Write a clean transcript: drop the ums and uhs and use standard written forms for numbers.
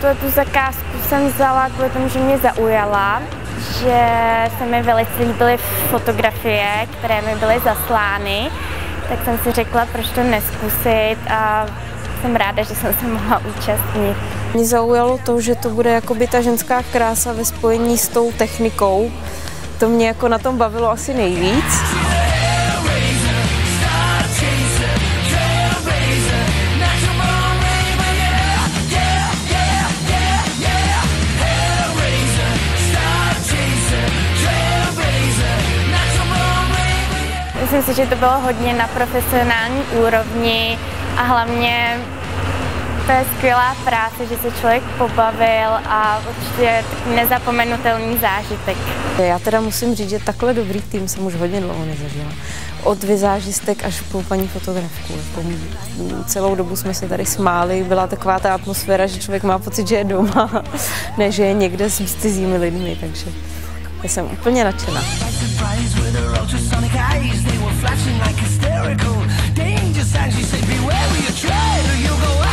Tu zakázku jsem vzala kvůli tomu, že mě zaujala, že se mi velice líbily fotografie, které mi byly zaslány, tak jsem si řekla, proč to neskusit a jsem ráda, že jsem se mohla účastnit. Mě zaujalo to, že to bude jakoby ta ženská krása ve spojení s tou technikou. To mě jako na tom bavilo asi nejvíc. Myslím si, že to bylo hodně na profesionální úrovni a hlavně to je skvělá práce, že se člověk pobavil a určitě nezapomenutelný zážitek. Já teda musím říct, že takhle dobrý tým jsem už hodně dlouho nezažila. Od vizážistek až po paní fotografku. Celou dobu jsme se tady smáli, byla taková ta atmosféra, že člověk má pocit, že je doma, ne že je někde s cizími lidmi, takže já jsem úplně nadšená. Flashing like hysterical danger signs. She said, beware, you try, or you'll go